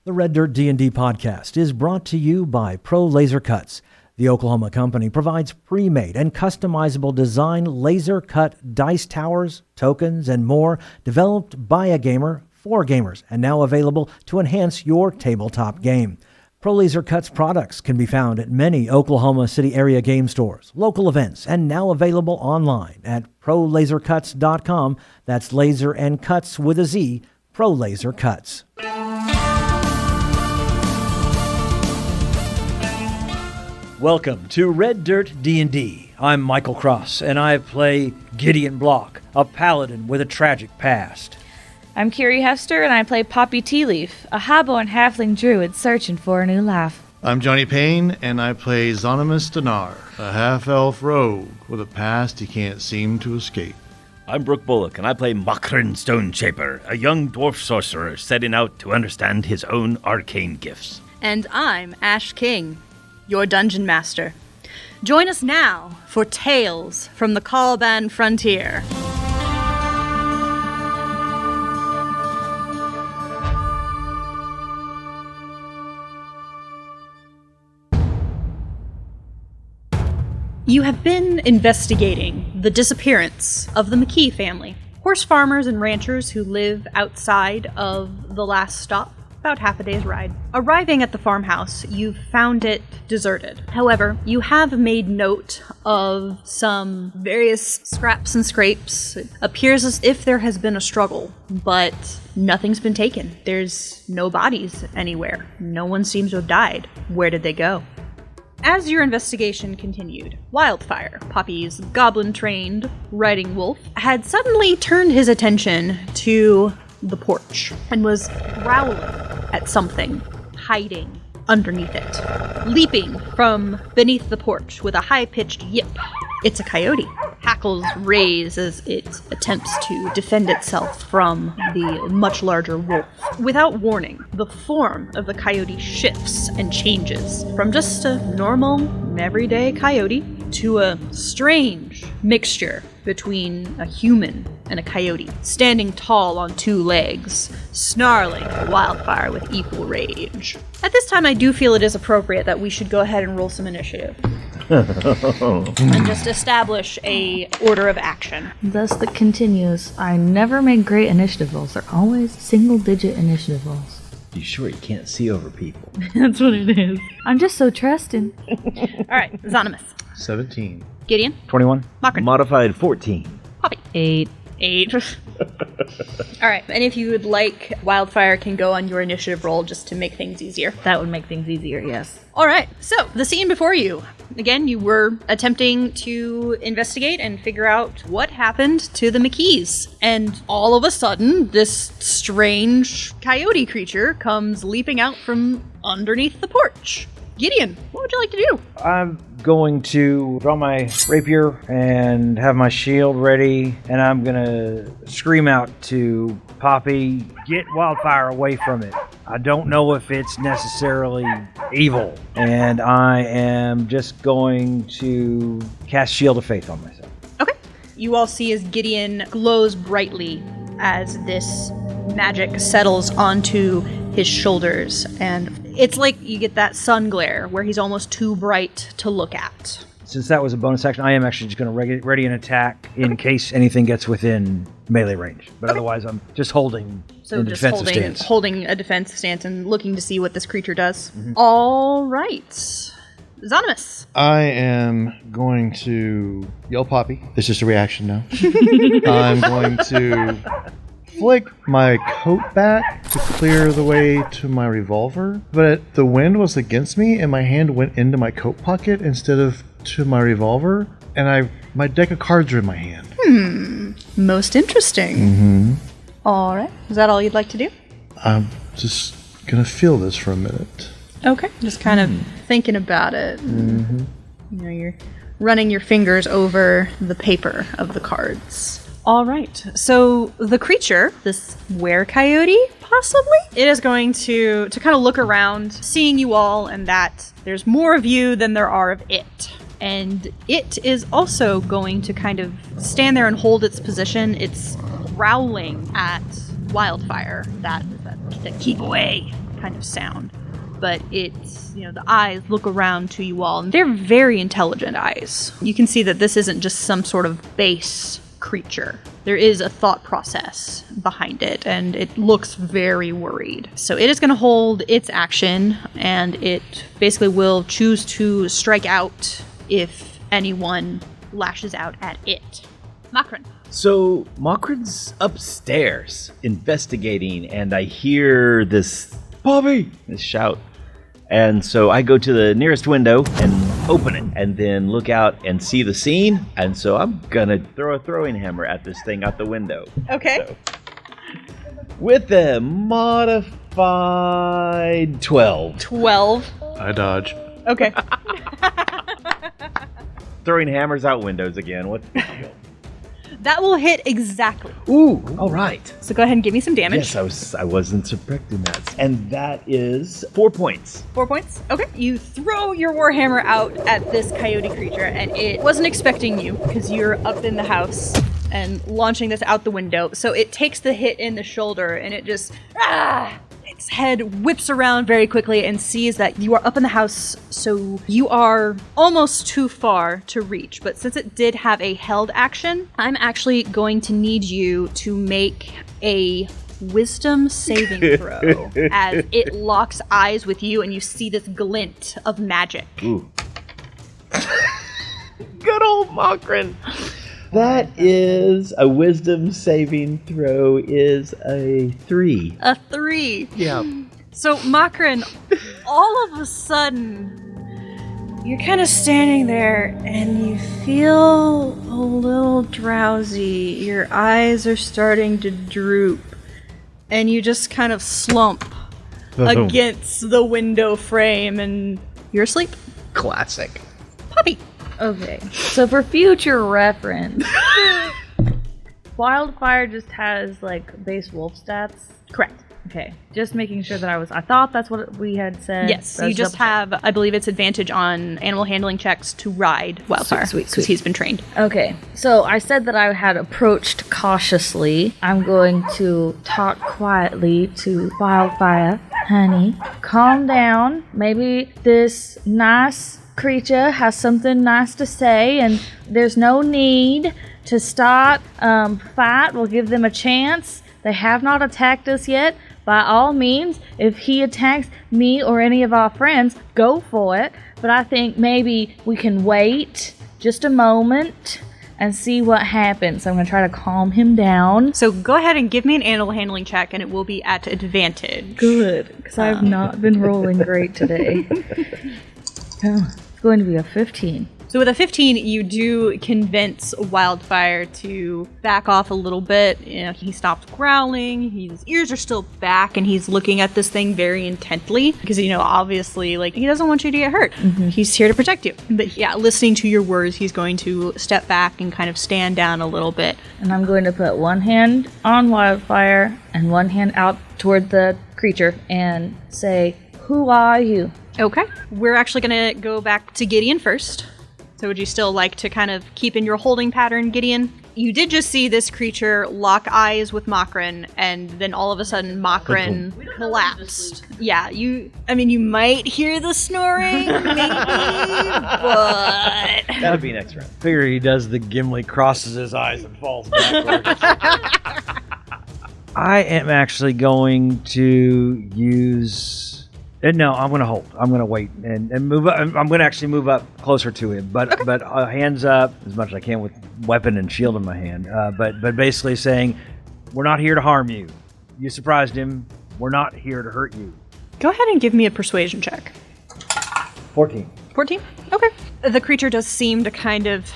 The Red Dirt D&D podcast is brought to you by Pro Laser Cuts. The Oklahoma company provides pre-made and customizable design laser-cut dice towers, tokens, and more developed by a gamer for gamers and now available to enhance your tabletop game. Pro Laser Cuts products can be found at many Oklahoma City area game stores, local events, and now available online at prolasercuts.com. That's laser and cuts with a Z, Pro Laser Cuts. Welcome to Red Dirt D&D. I'm Michael Cross, and I play Gideon Block, a paladin with a tragic past. I'm Kiri Hester, and I play Poppy Tealeaf, a Habbo and Halfling druid searching for a new life. I'm Johnny Payne, and I play Zonimus Dinar, a half-elf rogue with a past he can't seem to escape. I'm Brooke Bullock, and I play Coughran Stoneshaper, a young dwarf sorcerer setting out to understand his own arcane gifts. And I'm Ash King, your dungeon master. Join us now for Tales from the Caliban Frontier. You have been investigating the disappearance of the McKee family, horse farmers and ranchers who live outside of the last stop, about half a day's ride. Arriving at the farmhouse, you've found it deserted. However, you have made note of some various scraps and scrapes. It appears as if there has been a struggle, but nothing's been taken. There's no bodies anywhere. No one seems to have died. Where did they go? As your investigation continued, Wildfire, Poppy's goblin-trained riding wolf, had suddenly turned his attention to the porch and was growling at something hiding underneath it. Leaping from beneath the porch with a high-pitched yip. It's a coyote. Hackles raise as it attempts to defend itself from the much larger wolf. Without warning, the form of the coyote shifts and changes from just a normal, everyday coyote to a strange mixture between a human and a coyote, standing tall on two legs, snarling at Wildfire with equal rage. At this time, I do feel it is appropriate that we should go ahead and roll some initiative. And just establish a order of action. Thus that continues. I never make great initiative rolls. They're always single-digit initiative rolls. You sure you can't see over people? That's what it is. I'm just so trusting. Alright, Zonimus. 17. Gideon. 21. Cochran. Modified 14. Poppy. 8. Alright, and if you would like, Wildfire can go on your initiative roll just to make things easier. That would make things easier, yes. Alright, so the scene before you. Again, you were attempting to investigate and figure out what happened to the McKees. And all of a sudden, this strange coyote creature comes leaping out from underneath the porch. Gideon, what would you like to do? I'm going to draw my rapier and have my shield ready, and I'm going to scream out to Poppy, get Wildfire away from it. I don't know if it's necessarily evil, and I am just going to cast Shield of Faith on myself. Okay. You all see as Gideon glows brightly as this magic settles onto his shoulders, and it's like you get that sun glare where he's almost too bright to look at. Since that was a bonus action, I am actually just going to ready an attack in case anything gets within melee range. But otherwise, I'm just holding a defensive stance. Holding a defensive stance and looking to see what this creature does. Mm-hmm. All right. Zonimus. I am going to yell Poppy. It's just a reaction now. I'm going to flick my coat back to clear the way to my revolver, but the wind was against me and my hand went into my coat pocket instead of to my revolver, and my deck of cards are in my hand. Most interesting. Mm-hmm. All right. Is that all you'd like to do? I'm just gonna feel this for a minute. Okay. Just kind of thinking about it. Mm-hmm. You know, you're running your fingers over the paper of the cards. All right. So the creature, this were-coyote, possibly, it is going to kind of look around, seeing you all, and that there's more of you than there are of it. And it is also going to kind of stand there and hold its position. It's growling at Wildfire that keep away. kind of sound. But it's, the eyes look around to you all, and they're very intelligent eyes. You can see that this isn't just some sort of base creature. There is a thought process behind it, and it looks very worried. So it is going to hold its action, and it basically will choose to strike out if anyone lashes out at it. McKee. So Makrin's upstairs investigating, and I hear this Bobby! This shout. And so I go to the nearest window and open it, and then look out and see the scene. And so I'm gonna throw a throwing hammer at this thing out the window. Okay. So, with a modified 12. 12. I dodge. Okay. Throwing hammers out windows again. What's the deal? That will hit exactly. Ooh, all right. So go ahead and give me some damage. Yes, I wasn't subtracting that. And that is 4 points. 4 points. Okay. You throw your warhammer out at this coyote creature, and it wasn't expecting you because you're up in the house and launching this out the window. So it takes the hit in the shoulder, and it just its head whips around very quickly and sees that you are up in the house, so you are almost too far to reach. But since it did have a held action, I'm actually going to need you to make a wisdom saving throw as it locks eyes with you and you see this glint of magic. Ooh. Good old Makrin. That is a wisdom saving throw is a 3. A 3. Yeah. So, Makrin, all of a sudden, you're kind of standing there and you feel a little drowsy. Your eyes are starting to droop. And you just kind of slump against the window frame and you're asleep. Classic. Puppy. Okay, so for future reference, Wildfire just has like base wolf stats. Correct. Okay, just making sure that I thought that's what we had said. Yes, you just have, I believe it's advantage on animal handling checks to ride Wildfire. Sweet. Because he's been trained. Okay, so I said that I had approached cautiously. I'm going to talk quietly to Wildfire. Honey, calm down. Maybe this nice creature has something nice to say, and there's no need to start fight. We'll give them a chance. They have not attacked us yet. By all means, if he attacks me or any of our friends, go for it. But I think maybe we can wait just a moment and see what happens. I'm going to try to calm him down. So go ahead and give me an animal handling check, and it will be at advantage. Good, because I've not been rolling great today. Oh, it's going to be a 15. So with a 15, you do convince Wildfire to back off a little bit. You know, he stops growling. His ears are still back, and he's looking at this thing very intently because, you know, obviously, like, he doesn't want you to get hurt. Mm-hmm. He's here to protect you. But yeah, listening to your words, he's going to step back and kind of stand down a little bit. And I'm going to put one hand on Wildfire and one hand out toward the creature and say, "Who are you?" Okay. We're actually going to go back to Gideon first. So would you still like to kind of keep in your holding pattern, Gideon? You did just see this creature lock eyes with Makrin, and then all of a sudden Makrin collapsed. Yeah, you might hear the snoring, maybe, but... That'll be next round. Figure he does the Gimli, crosses his eyes and falls backwards. I am actually going to use... No, I'm going to hold. I'm going to wait and move up. I'm going to actually move up closer to him, but hands up as much as I can with weapon and shield in my hand. But basically saying, we're not here to harm you. You surprised him. We're not here to hurt you. Go ahead and give me a persuasion check. 14. 14? Okay. The creature does seem to kind of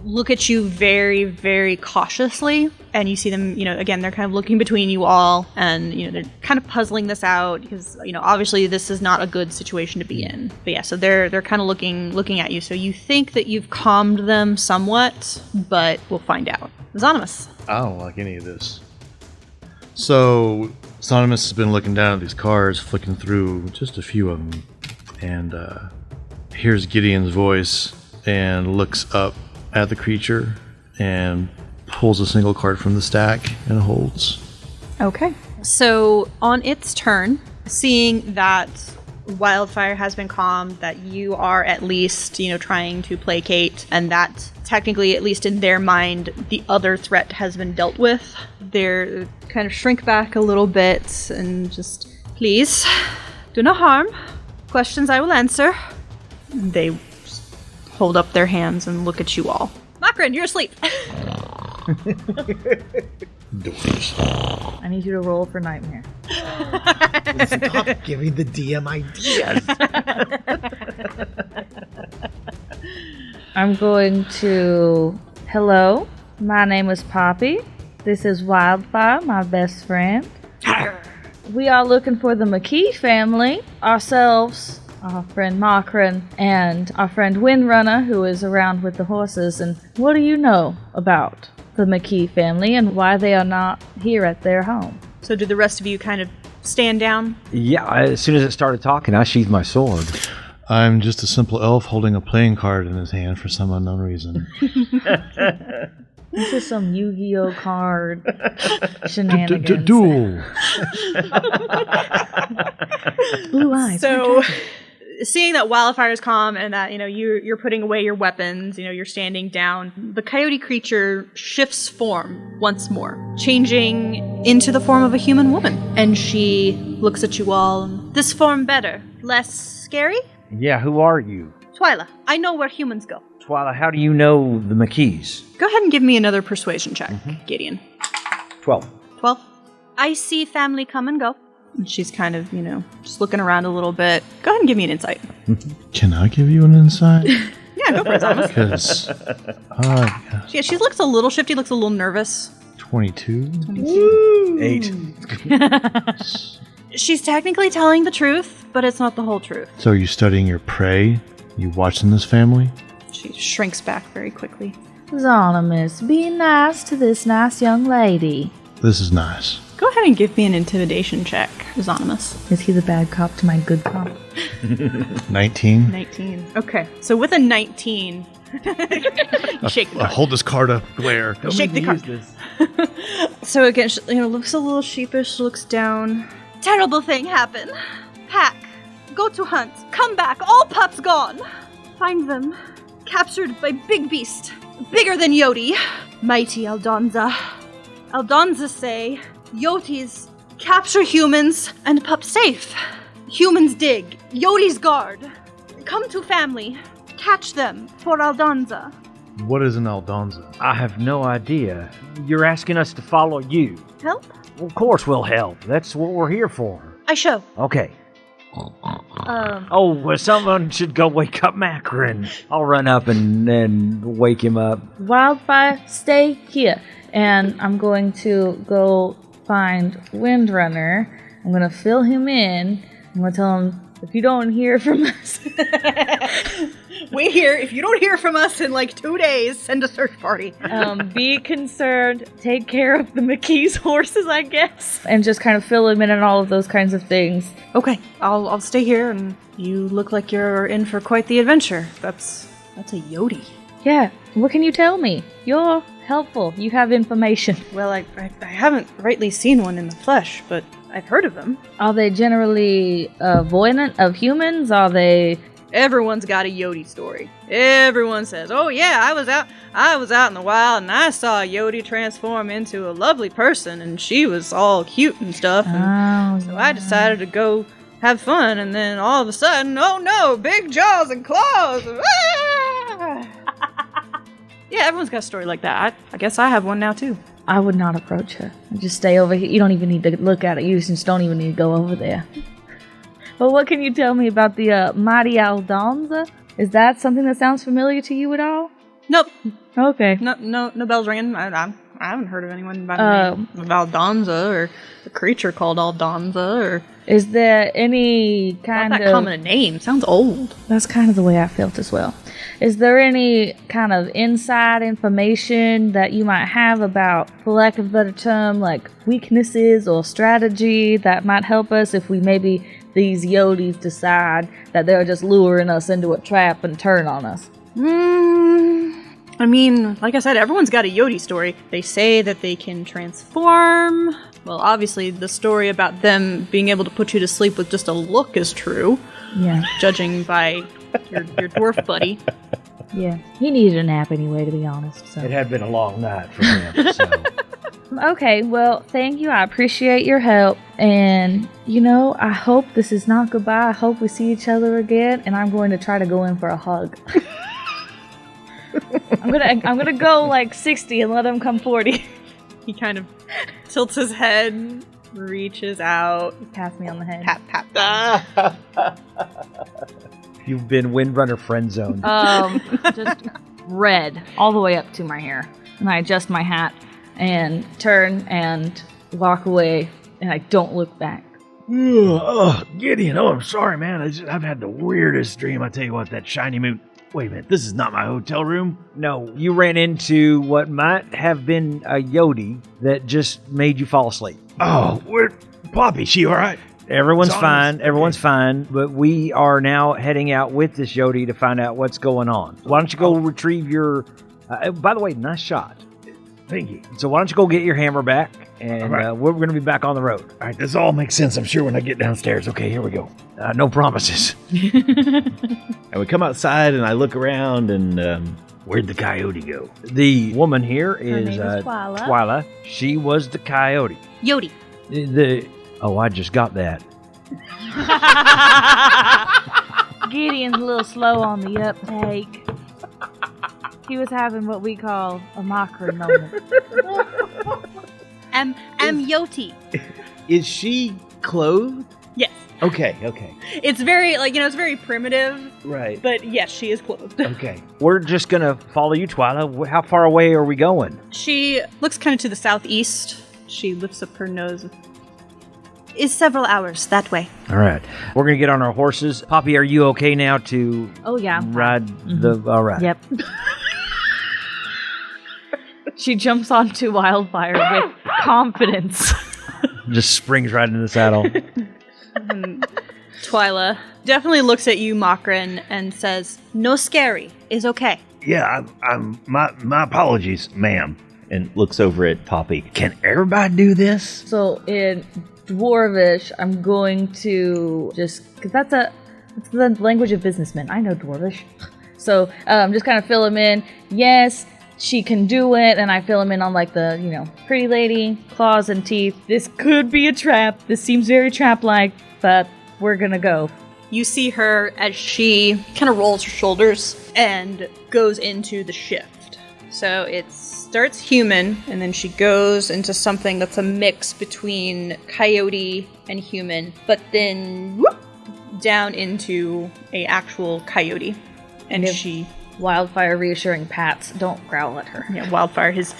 look at you very, very cautiously. And you see them, you know, again, they're kind of looking between you all. And, you know, they're kind of puzzling this out because, you know, obviously this is not a good situation to be in. But yeah, so they're kind of looking at you. So you think that you've calmed them somewhat, but we'll find out. Zonymous. I don't like any of this. So, Zonymous has been looking down at these cards, flicking through just a few of them, and hears Gideon's voice and looks up at the creature and pulls a single card from the stack and holds. Okay. So on its turn, seeing that Wildfire has been calmed, that you are at least, trying to placate, and that technically, at least in their mind, the other threat has been dealt with, they're kind of shrink back a little bit and just, please, do no harm. Questions I will answer. And they hold up their hands and look at you all. Cochran, you're asleep. Doors. I need you to roll for nightmare. Stop giving the DM ideas. I'm going to... Hello, my name is Poppy. This is Wildfire, my best friend. We are looking for the McKee family. Ourselves, our friend Cochran, and our friend Windrunner, who is around with the horses. And what do you know about the McKee family and why they are not here at their home? So do the rest of you kind of stand down? Yeah, as soon as it started talking, I sheathed my sword. I'm just a simple elf holding a playing card in his hand for some unknown reason. This is some Yu-Gi-Oh card shenanigans. Duel. Blue eyes. So, seeing that Wildfire is calm and that, you're putting away your weapons, you're standing down, the coyote creature shifts form once more, changing into the form of a human woman. And she looks at you all. This form better. Less scary? Yeah, who are you? Twyla, I know where humans go. Twyla, how do you know the McKees? Go ahead and give me another persuasion check, Gideon. 12. 12. I see family come and go. And she's kind of, just looking around a little bit. Go ahead and give me an insight. Can I give you an insight? Yeah, go for it, Thomas. Because, Yeah, she looks a little shifty, looks a little nervous. 22? 8. She's technically telling the truth, but it's not the whole truth. So are you studying your prey? You watching this family? She shrinks back very quickly. Zonimus, be nice to this nice young lady. This is nice. Go ahead and give me an intimidation check, Zonimus. Is he the bad cop to my good cop? 19. 19. Okay, so with a 19... you shake the I card. hold this card up, glare. Shake the card. So again, she, looks a little sheepish, looks down. Terrible thing happened. Pack. Go to hunt. Come back. All pups gone. Find them. Captured by big beast. Bigger than Yoti. Mighty Aldonza. Aldonza say, Yotis capture humans and pup safe. Humans dig. Yoti's guard. Come to family. Catch them for Aldonza. What is an Aldonza? I have no idea. You're asking us to follow you. Help? Well, of course we'll help. That's what we're here for. I show. Okay. Oh, well, someone should go wake up Macron. I'll run up and then wake him up. Wildfire, stay here. And I'm going to go find Windrunner. I'm going to fill him in. I'm going to tell him, if you don't hear from us... Wait here. If you don't hear from us in like 2 days, send a search party. Be concerned. Take care of the McKee's horses, I guess. And just kind of fill him in and all of those kinds of things. Okay, I'll stay here, and you look like you're in for quite the adventure. That's a Yoti. Yeah, what can you tell me? You're helpful. You have information. Well, I haven't rightly seen one in the flesh, but I've heard of them. Are they generally avoidant of humans? Are they... Everyone's got a Yoti story. Everyone says, "Oh yeah, I was out in the wild and I saw a Yoti transform into a lovely person and she was all cute and stuff." And so I decided to go have fun, and then all of a sudden, oh no, big jaws and claws. Ah! Yeah, everyone's got a story like that. I guess I have one now too. I would not approach her. Just stay over here. You don't even need to look at it. You just don't even need to go over there. But what can you tell me about the mighty Aldonza? Is that something that sounds familiar to you at all? Nope. Okay. No bells ringing. I haven't heard of anyone by the name of Aldonza or a creature called Aldonza or... Is there any kind Not that of... common a name. Sounds old. That's kind of the way I felt as well. Is there any kind of inside information that you might have about, for lack of a better term, like weaknesses or strategy that might help us if we maybe these Yotis decide that they're just luring us into a trap and turn on us? I mean, like I said, everyone's got a Yoti story. They say that they can transform. Well, obviously, the story about them being able to put you to sleep with just a look is true, Yeah. judging by your dwarf buddy. Yeah. He needed a nap anyway, to be honest. So. It had been a long night for him, so... Okay, well, thank you. I appreciate your help. And, I hope this is not goodbye. I hope we see each other again. And I'm going to try to go in for a hug. I'm gonna go like 60 and let him come 40. He kind of tilts his head, reaches out. Pass me on the head. Pat. You've been Windrunner friend zoned. Just red all the way up to my hair. And I adjust my hat and turn and walk away, and I don't look back. Oh, Gideon. Oh, I'm sorry, man. I've had the weirdest dream. I tell you what, that shiny moon. Wait a minute. This is not my hotel room. No, you ran into what might have been a Yodi that just made you fall asleep. Oh, where, Poppy? She all right? Everyone's fine. Everyone's fine. But we are now heading out with this Yodi to find out what's going on. Why don't you go retrieve your... by the way, nice shot. Thank you. So why don't you go get your hammer back, and All right. we're going to be back on the road. All right, this all makes sense, I'm sure, when I get downstairs. Okay, here we go. No promises. And we come outside, and I look around, and Where'd the coyote go? The woman here is name is Twyla. Twyla. She was the coyote. Yodi. I just got that. Gideon's a little slow on the uptake. He was having what we call a mockery moment. Yoti. is she clothed? Yes. Okay. It's very, it's very primitive, Right. but yes, she is clothed. Okay. We're just going to follow you, Twyla. How far away are we going? She looks kind of to the southeast. She lifts up her nose. Is several hours that way. All right. We're going to get on our horses. Poppy, are you okay now to Oh, yeah. I'm fine. ride the... All right. Yep. She jumps onto Wildfire with confidence. Just springs right into the saddle. Twyla definitely looks at you, Coughran, and says, "No scary is okay." Yeah, my apologies, ma'am. And looks over at Poppy. Can everybody do this? So in Dwarvish, I'm going to because that's the language of businessmen. I know Dwarvish. So just kind of fill him in. Yes, she can do it. And I fill him in on like the, pretty lady, claws and teeth. This could be a trap. This seems very trap-like, but we're going to go. You see her as she kind of rolls her shoulders and goes into the shift. So it starts human, and then she goes into something that's a mix between coyote and human, but then down into a actual coyote. And she... Wildfire reassuring pats. Don't growl at her. Yeah, Wildfire, his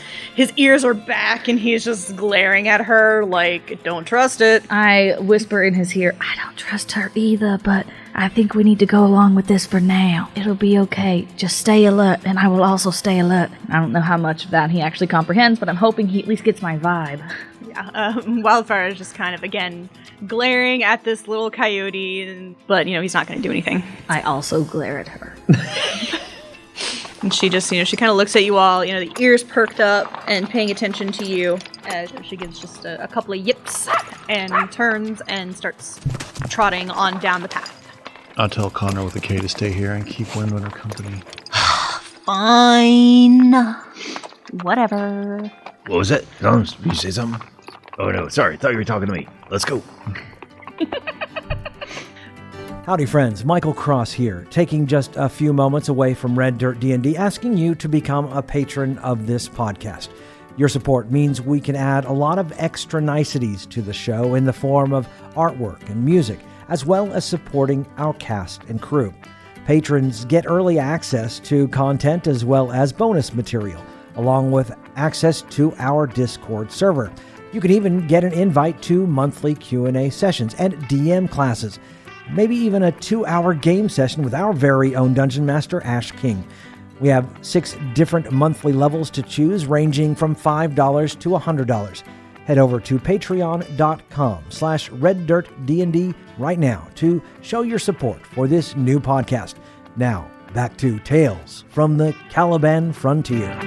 ears are back, and he's just glaring at her like, don't trust it. I whisper in his ear, I don't trust her either, but I think we need to go along with this for now. It'll be okay. Just stay alert, and I will also stay alert. I don't know how much of that he actually comprehends, but I'm hoping he at least gets my vibe. Yeah, Wildfire is just kind of, again, glaring at this little coyote, but, he's not going to do anything. I also glare at her. And she just, she kind of looks at you all, the ears perked up and paying attention to you as she gives just a couple of yips and turns and starts trotting on down the path. I'll tell Connor with the K to stay here and keep Windrunner company. Fine. Whatever. What was that? Did you say something? Oh, no. Sorry. Thought you were talking to me. Let's go. Howdy friends, Michael Cross here, taking just a few moments away from Red Dirt D&D, asking you to become a patron of this podcast. Your support means we can add a lot of extra niceties to the show in the form of artwork and music, as well as supporting our cast and crew. Patrons get early access to content as well as bonus material, along with access to our Discord server. You can even get an invite to monthly Q&A sessions and DM classes. Maybe even a 2-hour game session with our very own Dungeon Master, Ash King. We have 6 different monthly levels to choose, ranging from $5 to $100. Head over to patreon.com/reddirtdnd right now to show your support for this new podcast. Now, back to Tales from the Caliban Frontier.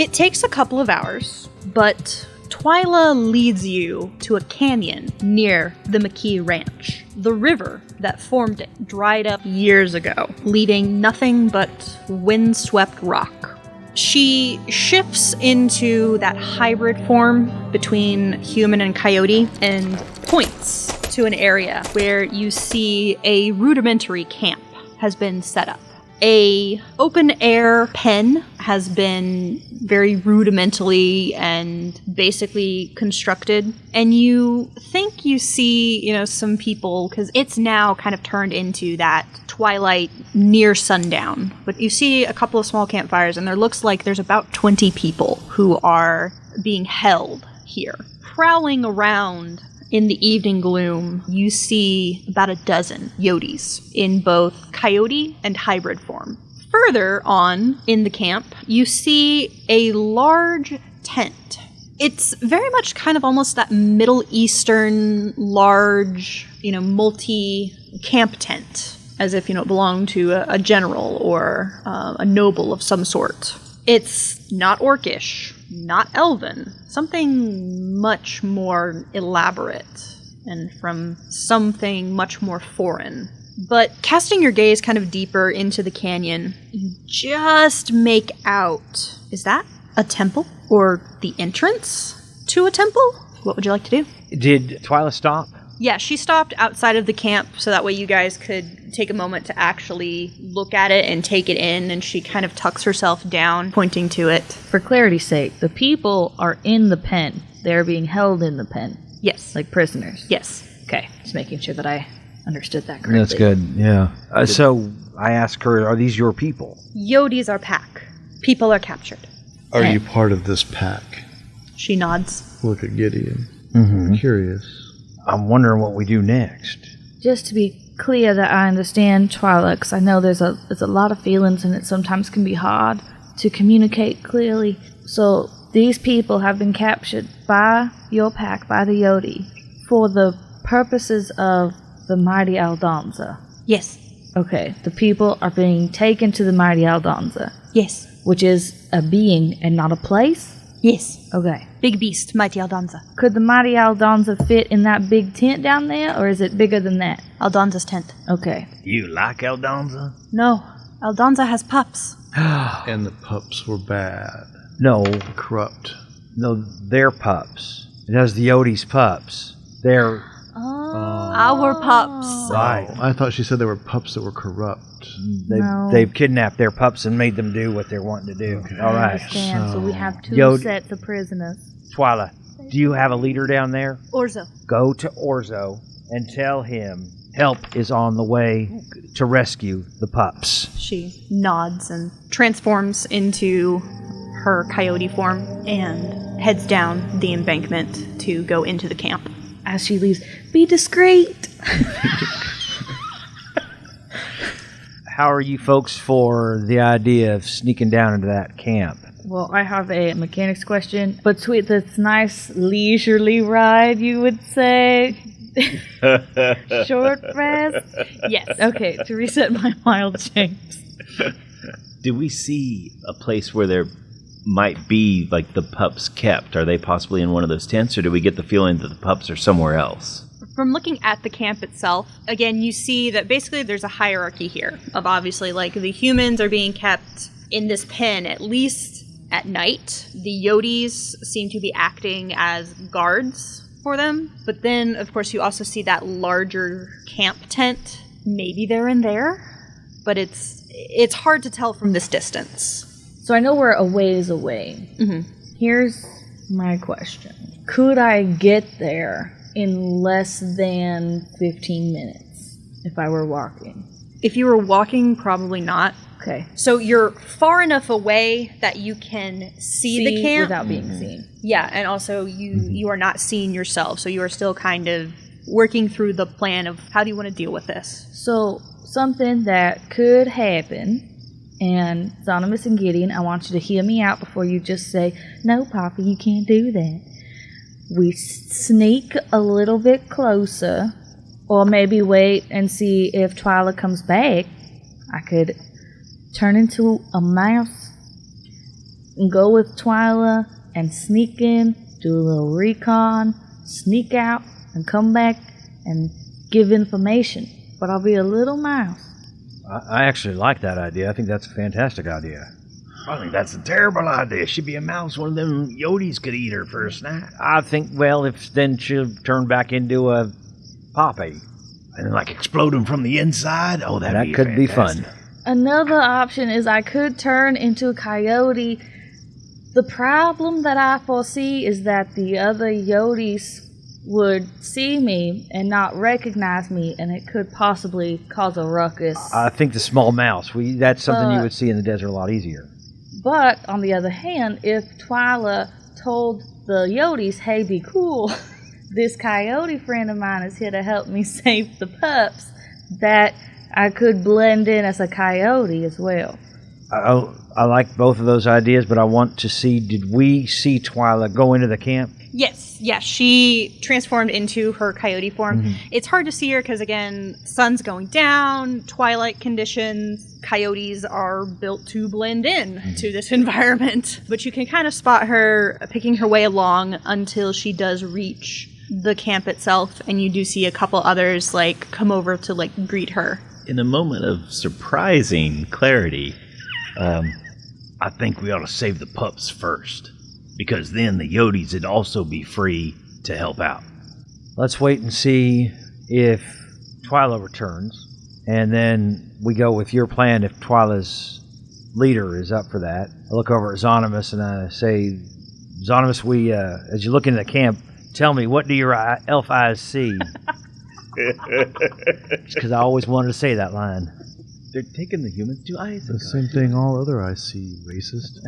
It takes a couple of hours, but Twyla leads you to a canyon near the McKee Ranch. The river that formed it dried up years ago, leaving nothing but windswept rock. She shifts into that hybrid form between human and coyote and points to an area where you see a rudimentary camp has been set up. A open-air pen has been very rudimentally and basically constructed, and you think you see, some people, because it's now kind of turned into that twilight near sundown. But you see a couple of small campfires, and there looks like there's about 20 people who are being held here. Prowling around in the evening gloom, you see about a dozen Yotes in both coyote and hybrid form. Further on in the camp, you see a large tent. It's very much kind of almost that Middle Eastern large, multi-camp tent, as if, it belonged to a general or a noble of some sort. It's not orcish, not elven, something much more elaborate, and from something much more foreign. But casting your gaze kind of deeper into the canyon, you just make out, is that a temple? Or the entrance to a temple? What would you like to do? Did Twyla stop? Yeah, she stopped outside of the camp so that way you guys could take a moment to actually look at it and take it in, and she kind of tucks herself down, pointing to it. For clarity's sake, the people are in the pen. They're being held in the pen. Yes. Like prisoners. Yes. Okay, just making sure that I understood that correctly. That's good, yeah. So I asked her, are these your people? Yotes are pack. People are captured. Are you part of this pack? She nods. Look at Gideon. Mm-hmm. Curious. I'm wondering what we do next. Just to be clear that I understand, Twyla, because I know there's a lot of feelings and it sometimes can be hard to communicate clearly. So these people have been captured by your pack, by the Yodi, for the purposes of the mighty Aldonza. Yes. Okay, the people are being taken to the mighty Aldonza. Yes. Which is a being and not a place? Yes. Okay. Big beast, mighty Aldonza. Could the mighty Aldonza fit in that big tent down there, or is it bigger than that? Aldonza's tent. Okay. You like Aldonza? No. Aldonza has pups. And the pups were bad. No, Corrupt. no, they're pups. It has the Yodi's pups. They're Our pups. right. I thought she said they were pups that were corrupt. They've kidnapped their pups and made them do what they're wanting to do. All I right. understand. So we have two Yodi- sets of prisoners. Twyla, do you have a leader down there? Orzo. Go to Orzo and tell him help is on the way to rescue the pups. She nods and transforms into her coyote form and heads down the embankment to go into the camp. As she leaves, be discreet. How are you folks for the idea of sneaking down into that camp? Well, I have a mechanics question. Between this nice leisurely ride, you would say? Short rest? Yes. Okay, to reset my mild change. Do we see a place where there might be, like, the pups kept? Are they possibly in one of those tents, or do we get the feeling that the pups are somewhere else? From looking at the camp itself, again, you see that basically there's a hierarchy here of obviously, like, the humans are being kept in this pen at least at night. The Yotes seem to be acting as guards for them. But then, of course, you also see that larger camp tent. Maybe they're in there, but it's hard to tell from this distance. So I know we're a ways away. Mm-hmm. Here's my question. Could I get there in less than 15 minutes if I were walking? If you were walking, probably not. Okay. So you're far enough away that you can see the camp without being seen. Yeah, and also you are not seeing yourself, so you are still kind of working through the plan of how do you want to deal with this. So something that could happen, and Zonimus and Gideon, I want you to hear me out before you just say, no, Papa, you can't do that. We sneak a little bit closer, or maybe wait and see if Twyla comes back. I could turn into a mouse and go with Twyla and sneak in, do a little recon, sneak out, and come back and give information. But I'll be a little mouse. I actually like that idea. I think that's a fantastic idea. I think that's a terrible idea. She'd be a mouse. One of them Yotes could eat her for a snack. I think, well, if then she'll turn back into a poppy. And then, like, explode them from the inside? Oh, That could be fun. Another option is I could turn into a coyote. The problem that I foresee is that the other Yotes would see me and not recognize me, and it could possibly cause a ruckus. I think the small mouse, that's something you would see in the desert a lot easier. But, on the other hand, if Twyla told the Yotes, hey, be cool, this coyote friend of mine is here to help me save the pups, that I could blend in as a coyote as well. I like both of those ideas, but I want to see, did we see Twyla go into the camp? Yes, she transformed into her coyote form. Mm-hmm. It's hard to see her because, again, sun's going down, twilight conditions, coyotes are built to blend in to this environment. But you can kind of spot her picking her way along until she does reach the camp itself, and you do see a couple others, like, come over to, like, greet her. In a moment of surprising clarity, I think we ought to save the pups first. Because then the Yotes would also be free to help out. Let's wait and see if Twyla returns, and then we go with your plan if Twyla's leader is up for that. I look over at Zonimus and I say, Zonimus, as you look into the camp, tell me, what do your elf eyes see? Just because I always wanted to say that line. They're taking the humans to eyes. The same thing all other eyes see, racist.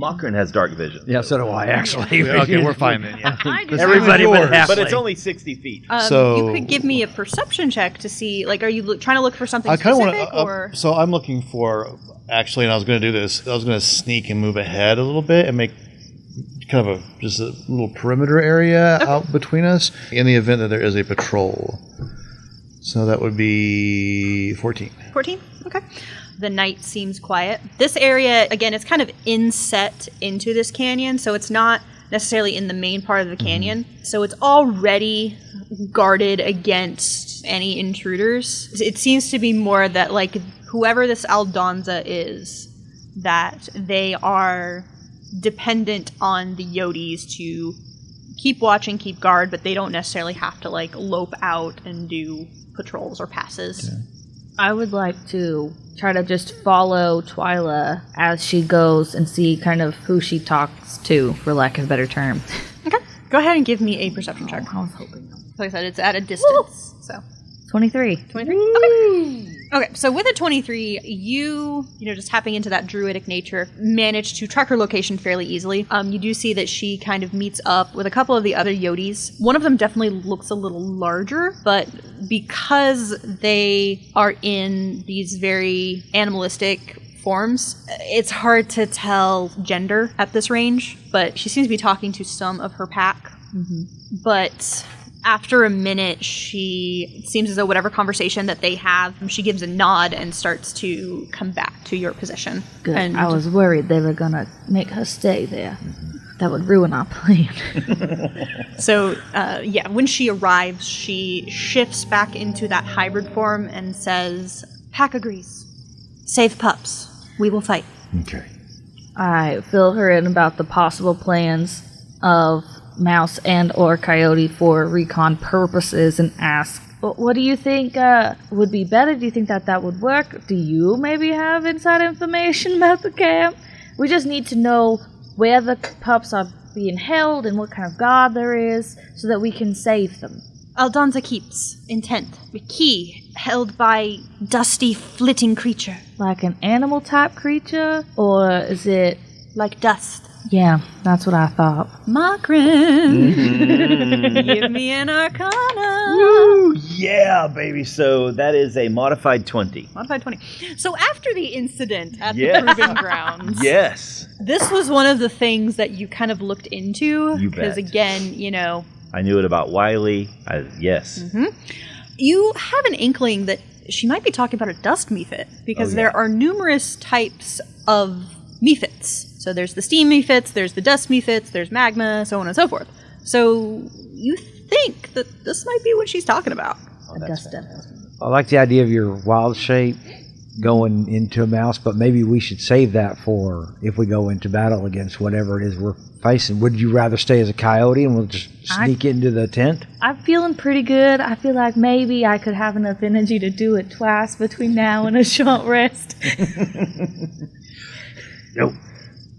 Cochran has dark vision. Yeah, so do I, actually. Okay, we're fine then, yeah. Everybody but halfling. But it's only 60 feet. You could give me a perception check to see, like, are you trying to look for something specific? Or so I'm looking for, actually, and I was going to do this, I was going to sneak and move ahead a little bit and make kind of just a little perimeter area out between us in the event that there is a patrol. So that would be 14. 14? Okay. The night seems quiet. This area, again, it's kind of inset into this canyon, so it's not necessarily in the main part of the canyon. So it's already guarded against any intruders. It seems to be more that, like, whoever this Aldonza is, that they are dependent on the Yotes to keep watch and keep guard, but they don't necessarily have to, like, lope out and do patrols or passes. Yeah. I would like to try to just follow Twyla as she goes and see kind of who she talks to, for lack of a better term. Okay. Go ahead and give me a perception check. I was hoping. Like I said, it's at a distance. So 23. 23? Okay, so with a 23, you know, just tapping into that druidic nature, manage to track her location fairly easily. You do see that she kind of meets up with a couple of the other Yotes. One of them definitely looks a little larger, but because they are in these very animalistic forms, it's hard to tell gender at this range, but she seems to be talking to some of her pack. Mm-hmm. But after a minute, it seems as though whatever conversation that they have, she gives a nod and starts to come back to your position. Good. And I was worried they were going to make her stay there. That would ruin our plan. So, when she arrives, she shifts back into that hybrid form and says, "Pack agrees. Save pups. We will fight." Okay. I fill her in about the possible plans of mouse and or coyote for recon purposes and ask, what do you think would be better? Do you think that would work? Do you maybe have inside information about the camp? We just need to know where the pups are being held and what kind of guard there is so that we can save them. Aldonza keeps intent. McKee, held by dusty, flitting creature. Like an animal type creature? Or is it like dust? Yeah, that's what I thought. Cochran, give me an arcana. Woo! Yeah, baby. So that is a modified 20. Modified 20. So after the incident at the Proving Grounds, yes, this was one of the things that you kind of looked into. You bet. Because again, you know, I knew it about Wiley. Yes. Mm-hmm. You have an inkling that she might be talking about a dust mephit, because there are numerous types of mephits. So there's the steam mephits, there's the dust mephits, there's magma, so on and so forth. So you think that this might be what she's talking about. A dust devil. I like the idea of your wild shape going into a mouse, but maybe we should save that for if we go into battle against whatever it is we're facing. Would you rather stay as a coyote and we'll just sneak into the tent? I'm feeling pretty good. I feel like maybe I could have enough energy to do it twice between now and a short rest. Nope.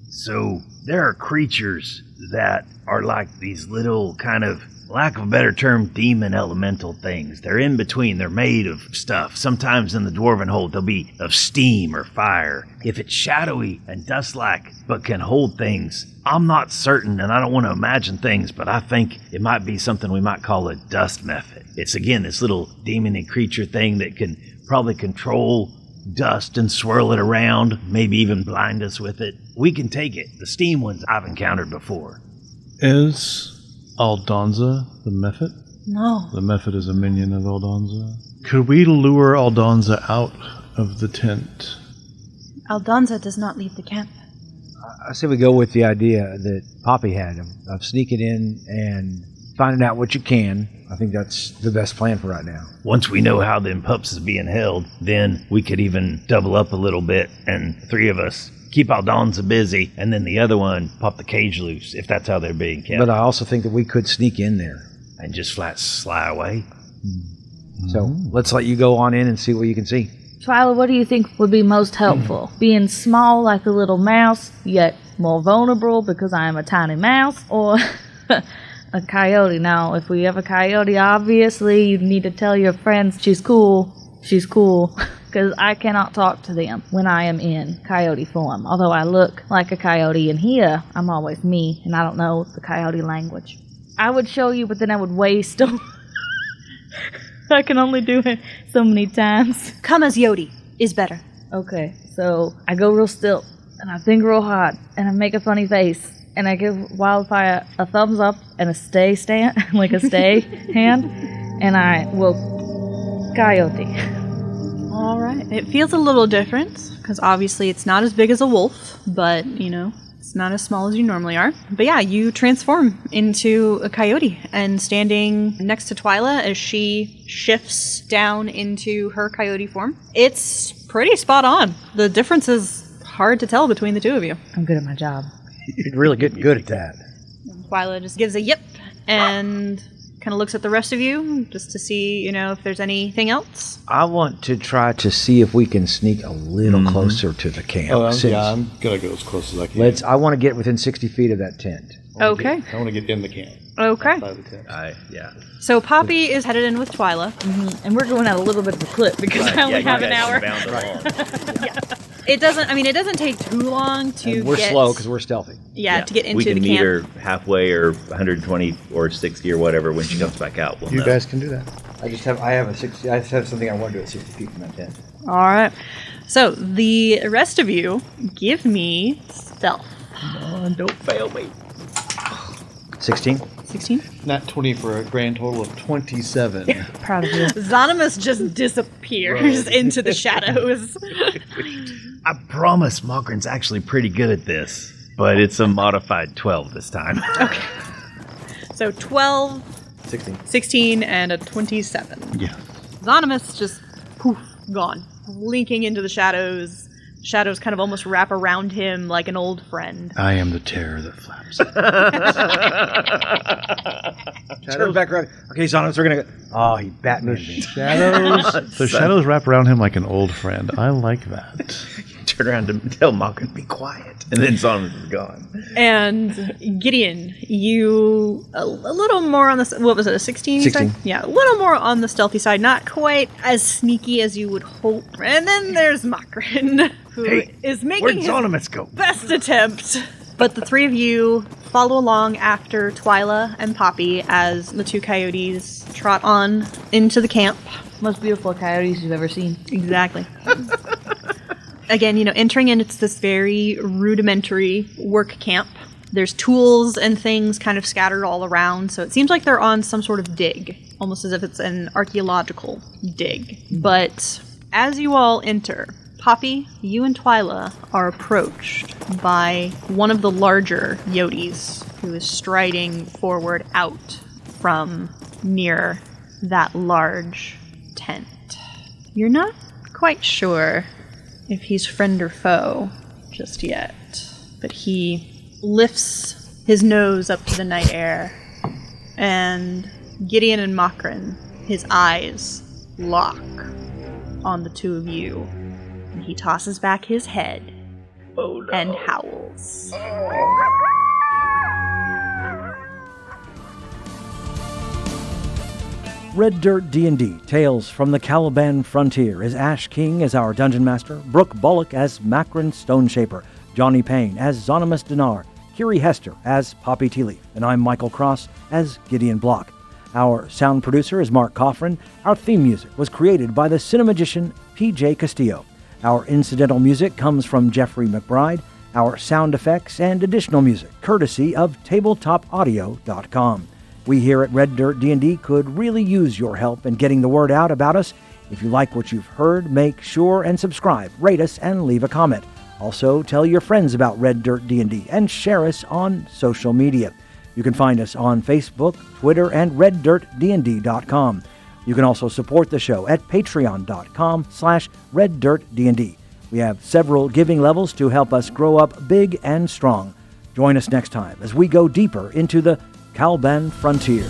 So there are creatures that are like these little kind of, lack of a better term, demon elemental things. They're in between. They're made of stuff. Sometimes in the dwarven hold, they'll be of steam or fire. If it's shadowy and dust-like, but can hold things, I'm not certain, and I don't want to imagine things, but I think it might be something we might call a dust method. It's, again, this little demon-y creature thing that can probably control dust and swirl it around, maybe even blind us with it. We can take it. The steam ones I've encountered before. Is Aldonza the Mephit? No. The Mephit is a minion of Aldonza. Could we lure Aldonza out of the tent? Aldonza does not leave the camp. I say we go with the idea that Poppy had of sneaking in and finding out what you can. I think that's the best plan for right now. Once we know how them pups is being held, then we could even double up a little bit, and 3 of us keep Aldonza busy, and then the other one pop the cage loose, if that's how they're being kept. But I also think that we could sneak in there. And just flat sly away. So let's let you go on in and see what you can see. Twyla, what do you think would be most helpful? Being small like a little mouse, yet more vulnerable because I am a tiny mouse, or a coyote? Now, if we have a coyote, obviously you need to tell your friends she's cool, because I cannot talk to them when I am in coyote form. Although I look like a coyote in here, I'm always me, and I don't know the coyote language. I would show you, but then I would waste them. I can only do it so many times. Come as Yodi is better. Okay, so I go real still, and I think real hard, and I make a funny face, and I give Wildfire a thumbs up and a stay stand, like a stay hand, and I will coyote. All right. It feels a little different, because obviously it's not as big as a wolf, but, you know, it's not as small as you normally are. But yeah, you transform into a coyote, and standing next to Twyla as she shifts down into her coyote form, it's pretty spot on. The difference is hard to tell between the two of you. I'm good at my job. You're really getting good at that. Twyla just gives a yip and kind of looks at the rest of you just to see, you know, if there's anything else. I want to try to see if we can sneak a little closer to the camp. I'm gonna go as close as I can. I want to get within 60 feet of that tent. Okay. I want to get in the camp. Okay. Outside the tent. Yeah. So Poppy is headed in with Twyla. And we're going at a little bit of a clip because I only have an hour. It doesn't take too long to And we're get... slow because we're stealthy. Yeah, to get into we the can camp. meet her halfway or 120 or 60 or whatever when she comes back out. We'll You know. guys can do that. I have something I want to do at 60 feet from that tent. All right. So the rest of you, give me stealth. Don't fail me. 16? 16? Not 20 for a grand total of 27. Proud of you. Zonimus just disappears into the shadows. I promise Mokrin's actually pretty good at this, but it's a modified 12 this time. Okay. So 12, 16, and a 27. Yeah. Zonimus just poof, gone. Blinking into the shadows. Shadows kind of almost wrap around him like an old friend. I am the terror that flaps. Turn back around. Okay, Zonos, we're going to go. Oh, he Batman me. The shadows wrap around him like an old friend. I like that. Turn around and tell Mokrin, be quiet. And then Zonos is gone. And Gideon, you a little more on the, what was it, a 16? 16. Yeah, a little more on the stealthy side, not quite as sneaky as you would hope. And then there's Mokrin, who is making Where'd his Zonimus go? best attempt. But the three of you follow along after Twyla and Poppy as the two coyotes trot on into the camp. Most beautiful coyotes you've ever seen. Exactly. Again, you know, entering in, it's this very rudimentary work camp. There's tools and things kind of scattered all around, so it seems like they're on some sort of dig, almost as if it's an archaeological dig. But As you all enter, Poppy, you and Twyla are approached by one of the larger Coyotes who is striding forward out from near that large tent. You're not quite sure if he's friend or foe just yet, but he lifts his nose up to the night air, and Gideon and Coughran, his eyes lock on the two of you, and he tosses back his head and howls. Red Dirt D&D, Tales from the Caliban Frontier, is Ash King as our Dungeon Master, Brooke Bullock as Coughran Stoneshaper, Johnny Payne as Zonimus Dinar, Kiri Hester as Poppy Tealeaf, and I'm Michael Cross as Gideon Block. Our sound producer is Mark Coughran. Our theme music was created by the cinemagician P.J. Castillo. Our incidental music comes from Jeffrey McBride. Our sound effects and additional music courtesy of tabletopaudio.com. We here at Red Dirt D&D could really use your help in getting the word out about us. If you like what you've heard, make sure and subscribe, rate us, and leave a comment. Also, tell your friends about Red Dirt D&D and share us on social media. You can find us on Facebook, Twitter, and reddirtdnd.com. You can also support the show at patreon.com/reddirtdnd. We have several giving levels to help us grow up big and strong. Join us next time as we go deeper into the Caliban Frontier.